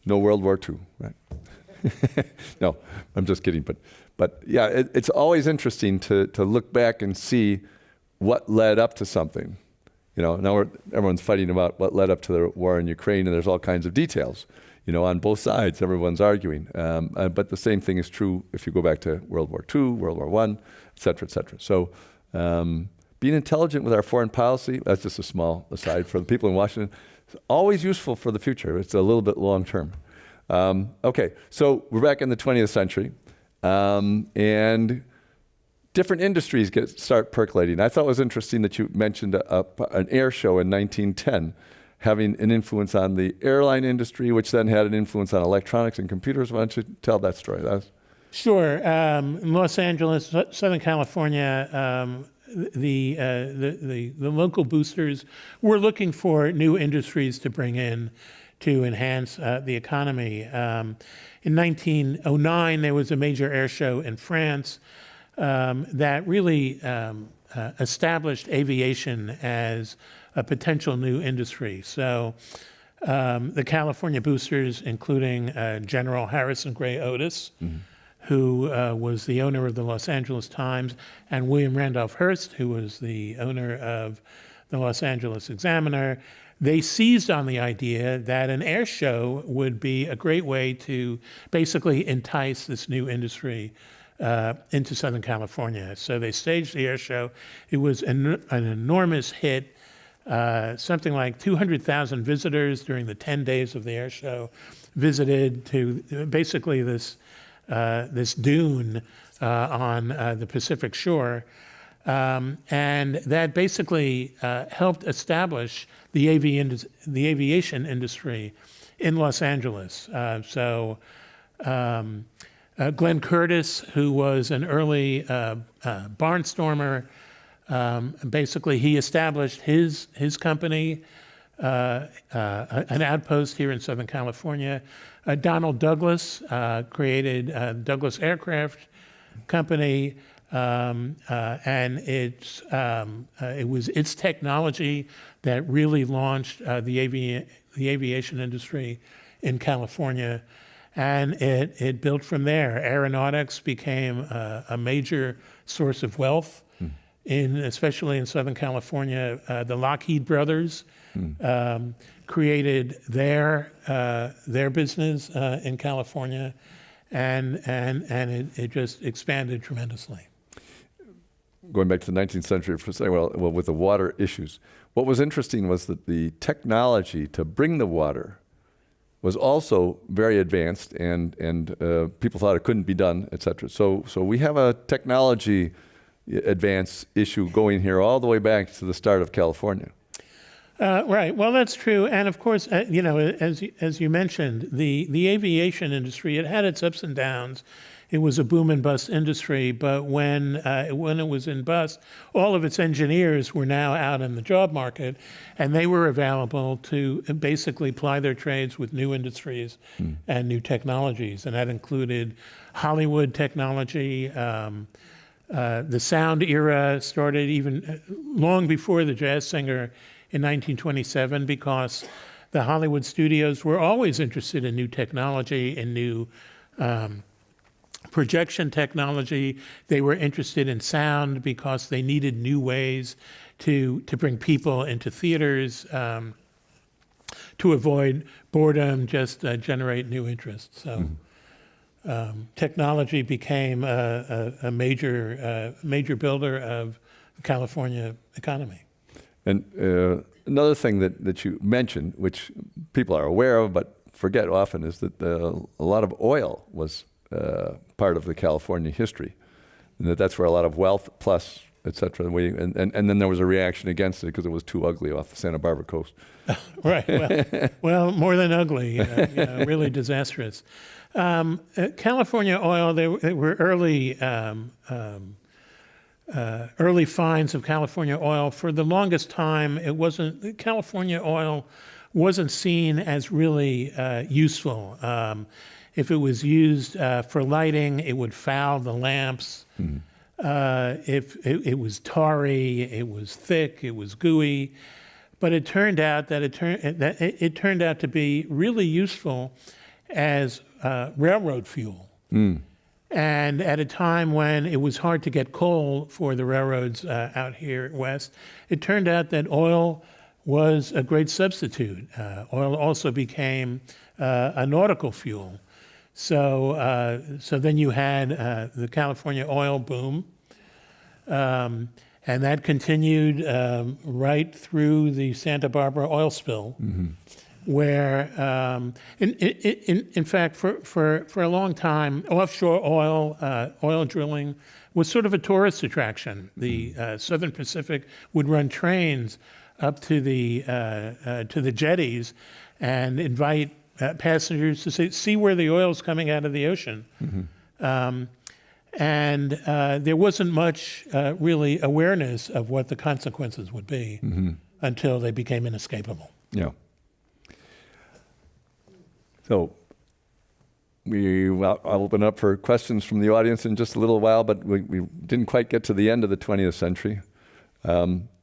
[SPEAKER 1] no World War II, right? No, I'm just kidding. But yeah, it's always interesting to look back and see what led up to something. You know, now everyone's fighting about what led up to the war in Ukraine, and there's all kinds of details. You know, on both sides, everyone's arguing. But the same thing is true if you go back to World War II, World War I, et cetera, et cetera. So being intelligent with our foreign policy, that's just a small aside for the people in Washington, it's always useful for the future. It's a little bit long term. Okay, so we're back in the 20th century, and different industries start percolating. I thought it was interesting that you mentioned an air show in 1910 having an influence on the airline industry, which then had an influence on electronics and computers. Why don't you tell that story?
[SPEAKER 2] Sure. In Los Angeles, Southern California, the local boosters were looking for new industries to bring in to enhance the economy. In 1909, there was a major air show in France that really established aviation as a potential new industry. So the California boosters, including General Harrison Gray Otis, who was the owner of the Los Angeles Times, and William Randolph Hearst, who was the owner of the Los Angeles Examiner, they seized on the idea that an air show would be a great way to basically entice this new industry into Southern California. So they staged the air show. It was an enormous hit. Something like 200,000 visitors during the 10 days of the air show visited to basically this dune on the Pacific shore. And that basically helped establish the aviation industry in Los Angeles. Glenn Curtis, who was an early barnstormer, basically he established his company, an outpost here in Southern California. Donald Douglas created Douglas Aircraft Company, and it was its technology that really launched the aviation industry in California. And it built from there. Aeronautics became a major source of wealth, especially in Southern California. The Lockheed brothers created their business in California, and it just expanded tremendously.
[SPEAKER 1] Going back to the 19th century for a second, well, with the water issues, what was interesting was that the technology to bring the water was also very advanced, and people thought it couldn't be done, et cetera. So we have a technology advance issue going here all the way back to the start of California.
[SPEAKER 2] Right. Well, that's true. And of course, as you mentioned, the aviation industry, it had its ups and downs. It was a boom and bust industry, but when it was in bust, all of its engineers were now out in the job market, and they were available to basically ply their trades with new industries and new technologies. And that included Hollywood technology. The sound era started even long before the jazz singer in 1927, because the Hollywood studios were always interested in new technology and new projection technology. They were interested in sound because they needed new ways to bring people into theaters. to avoid boredom, just generate new interest. So technology became a major builder of the California economy.
[SPEAKER 1] And another thing that you mentioned, which people are aware of but forget often, is that a lot of oil was part of the California history, and that's where a lot of wealth, plus, et cetera, and then there was a reaction against it because it was too ugly off the Santa Barbara coast.
[SPEAKER 2] Right. Well, more than ugly, really disastrous. California oil, there were early finds of California oil. For the longest time, California oil wasn't seen as really useful. If it was used for lighting, it would foul the lamps. If it was tarry, it was thick, it was gooey. But it turned out that it turned out to be really useful as railroad fuel. And at a time when it was hard to get coal for the railroads out here west, it turned out that oil was a great substitute. Oil also became a nautical fuel. So then you had the California oil boom, and that continued right through the Santa Barbara oil spill, where, in fact, for a long time, offshore oil drilling was sort of a tourist attraction. The Southern Pacific would run trains up to the jetties and invite passengers to see where the oil is coming out of the ocean. And there wasn't much really awareness of what the consequences would be until they became inescapable.
[SPEAKER 1] Yeah. So I'll open up for questions from the audience in just a little while, but we didn't quite get to the end of the 20th century.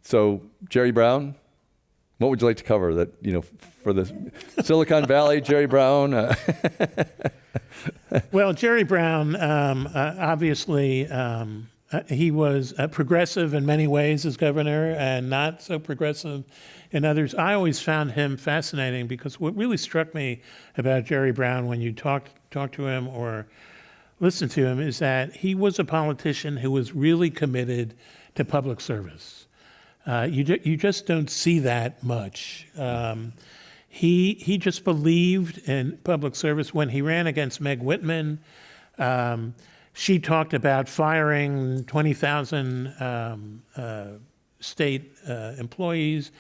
[SPEAKER 1] So Jerry Brown, what would you like to cover that, for the Silicon Valley, Jerry Brown?
[SPEAKER 2] Well, Jerry Brown, obviously, he was progressive in many ways as governor and not so progressive in others. I always found him fascinating because what really struck me about Jerry Brown when you talk to him or listen to him is that he was a politician who was really committed to public service. You just don't see that much. He just believed in public service. When he ran against Meg Whitman, she talked about firing 20,000 state employees.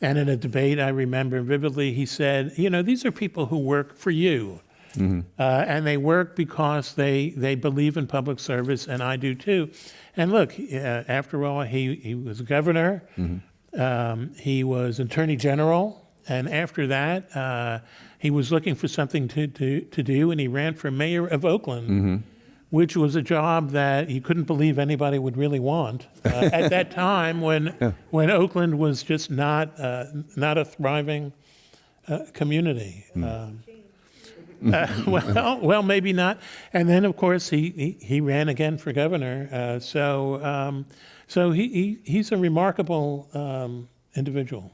[SPEAKER 2] And in a debate, I remember vividly, he said, these are people who work for you. And they work because they believe in public service, and I do too. And look, after all, he was governor, he was attorney general, and after that, he was looking for something to do, and he ran for mayor of Oakland, which was a job that you couldn't believe anybody would really want at that time when Oakland was just not a thriving community. Well, maybe not. And then, of course, he ran again for governor. So he's a remarkable individual.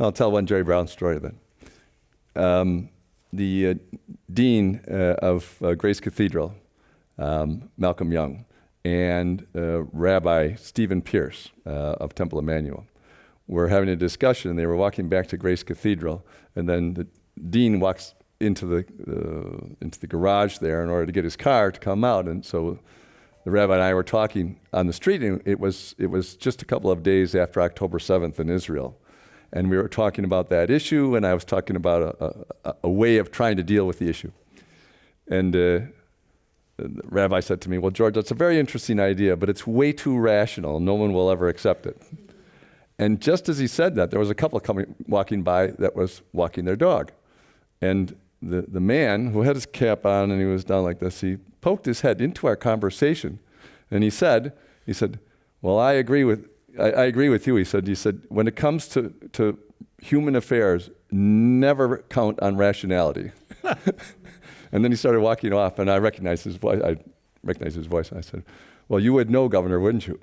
[SPEAKER 1] I'll tell one Jerry Brown story then. The dean of Grace Cathedral, Malcolm Young, and Rabbi Stephen Pierce of Temple Emmanuel were having a discussion. They were walking back to Grace Cathedral, and then the dean walks into the garage there in order to get his car to come out. And so the rabbi and I were talking on the street, and it was just a couple of days after October 7th in Israel. And we were talking about that issue, and I was talking about a way of trying to deal with the issue. And the rabbi said to me, well, George, that's a very interesting idea, but it's way too rational. No one will ever accept it. And just as he said that, there was a couple walking by that was walking their dog. And the man who had his cap on and he was down like this, he poked his head into our conversation, and he said, well, I agree with you. He said, when it comes to human affairs, never count on rationality. And then he started walking off, and I recognized his voice. I said, well, you would know, Governor, wouldn't you?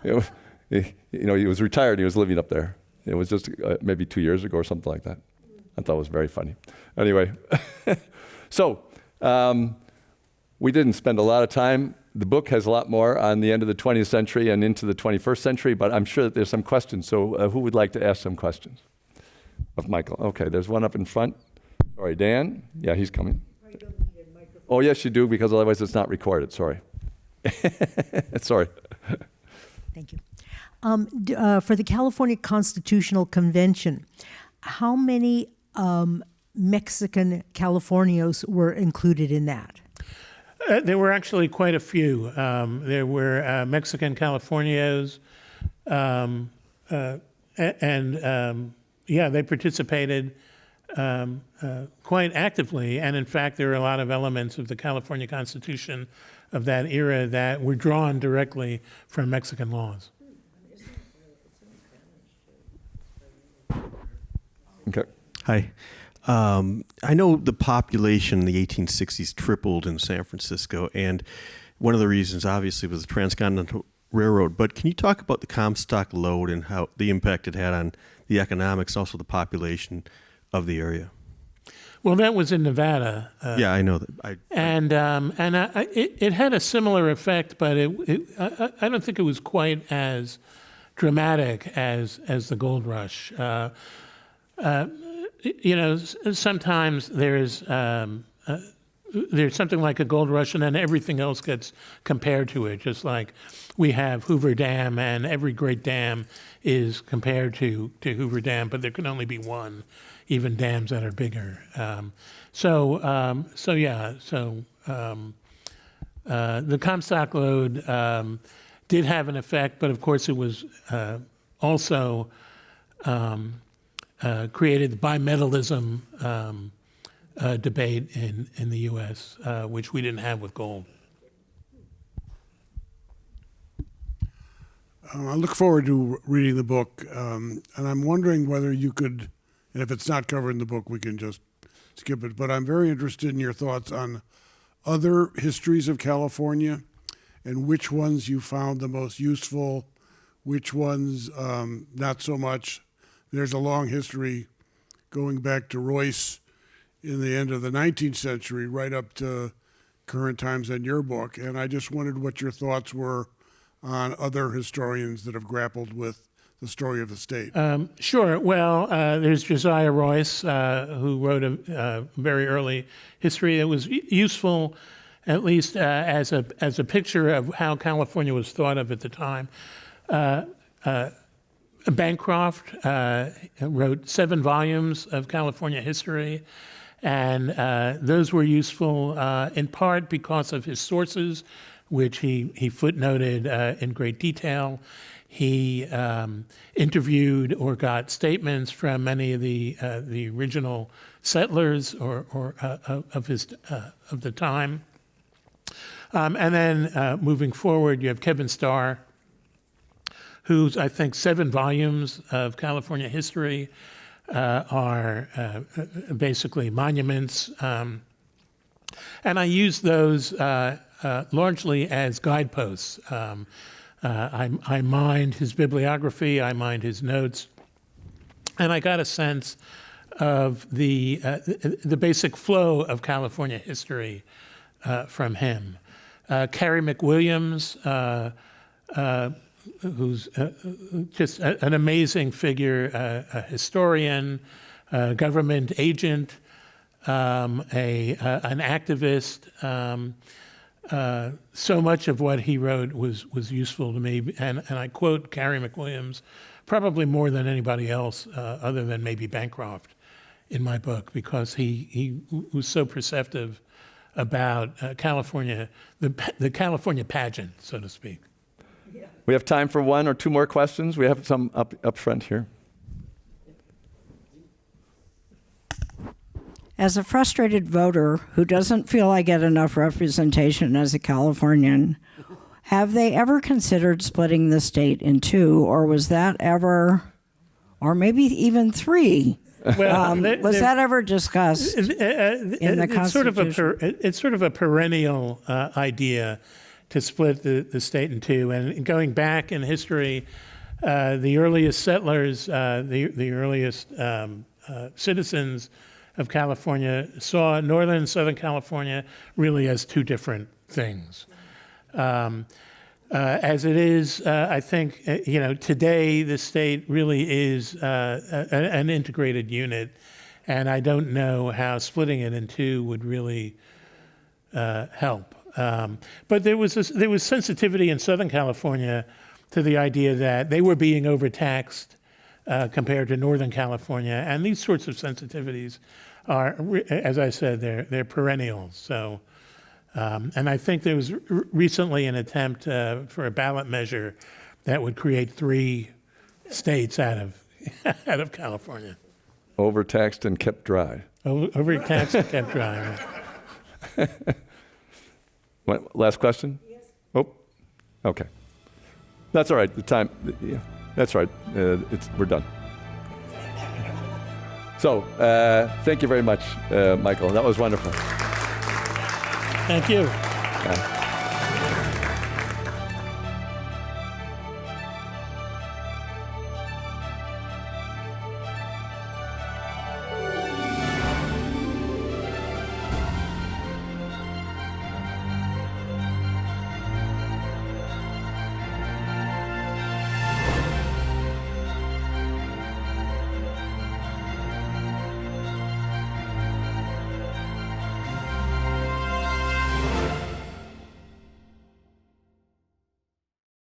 [SPEAKER 1] He was retired. He was living up there. It was just maybe 2 years ago or something like that. I thought it was very funny. Anyway, so we didn't spend a lot of time. The book has a lot more on the end of the 20th century and into the 21st century, but I'm sure that there's some questions. So who would like to ask some questions of Michael? Okay, there's one up in front. Sorry, Dan? Yeah, he's coming. Oh, yes, you do, because otherwise it's not recorded. Sorry. Sorry.
[SPEAKER 3] Thank you. For the California Constitutional Convention, how many Mexican Californios were included in that?
[SPEAKER 2] There were actually quite a few. There were Mexican Californios, and they participated quite actively. And in fact, there are a lot of elements of the California Constitution of that era that were drawn directly from Mexican laws.
[SPEAKER 1] Okay.
[SPEAKER 4] Hi. I know the population in the 1860s tripled in San Francisco, and one of the reasons, obviously, was the Transcontinental Railroad. But can you talk about the Comstock lode and how the impact it had on the economics, also the population of the area?
[SPEAKER 2] Well, that was in Nevada.
[SPEAKER 4] Yeah, I know that.
[SPEAKER 2] It had a similar effect, but I don't think it was quite as dramatic as the gold rush. Sometimes there's something like a gold rush, and then everything else gets compared to it. Just like we have Hoover Dam, and every great dam is compared to Hoover Dam, but there can only be one, even dams that are bigger. The Comstock lode did have an effect, but of course it was also created the bimetallism debate in the U.S., which we didn't have with gold.
[SPEAKER 5] I look forward to reading the book, and I'm wondering whether you could, and if it's not covered in the book, we can just skip it, but I'm very interested in your thoughts on other histories of California and which ones you found the most useful, which ones not so much. There's a long history going back to Royce in the end of the 19th century, right up to current times in your book. And I just wondered what your thoughts were on other historians that have grappled with the story of the state.
[SPEAKER 2] Sure. Well, there's Josiah Royce, who wrote a very early history that was useful, at least as a picture of how California was thought of at the time. Bancroft wrote 7 volumes of California history, and those were useful in part because of his sources, which he footnoted in great detail. He interviewed or got statements from many of the original settlers or of the time. And then moving forward, you have Kevin Starr, whose, I think, 7 volumes of California history are basically monuments. And I use those largely as guideposts. I mined his bibliography, I mined his notes, and I got a sense of the basic flow of California history from him. Carrie McWilliams, who's just an amazing figure, a historian, a government agent, an activist. So much of what he wrote was useful to me, and I quote Carrie McWilliams probably more than anybody else, other than maybe Bancroft, in my book, because he was so perceptive about California, the California pageant, so to speak.
[SPEAKER 1] We have time for 1 or 2 more questions. We have some up front here.
[SPEAKER 6] As a frustrated voter who doesn't feel I get enough representation as a Californian, have they ever considered splitting the state in 2, or was that ever, or maybe even 3?
[SPEAKER 2] Well,
[SPEAKER 6] was that ever discussed in the Constitution?
[SPEAKER 2] It's sort of a perennial idea to split the state in 2. And going back in history, the earliest settlers, the earliest citizens of California saw Northern and Southern California really as two different things. As it is, I think, today the state really is an integrated unit, and I don't know how splitting it in two would really help. But there was sensitivity in Southern California to the idea that they were being overtaxed compared to Northern California, and these sorts of sensitivities are, as I said, they're perennial. So, and I think there was recently an attempt for a ballot measure that would create 3 states out of California.
[SPEAKER 1] Overtaxed and kept dry.
[SPEAKER 2] Overtaxed and kept dry. Right?
[SPEAKER 1] Last question? Yes. Oh, okay. That's all right. The time, yeah, that's right. We're done. So, thank you very much, Michael. That was wonderful.
[SPEAKER 2] Thank you.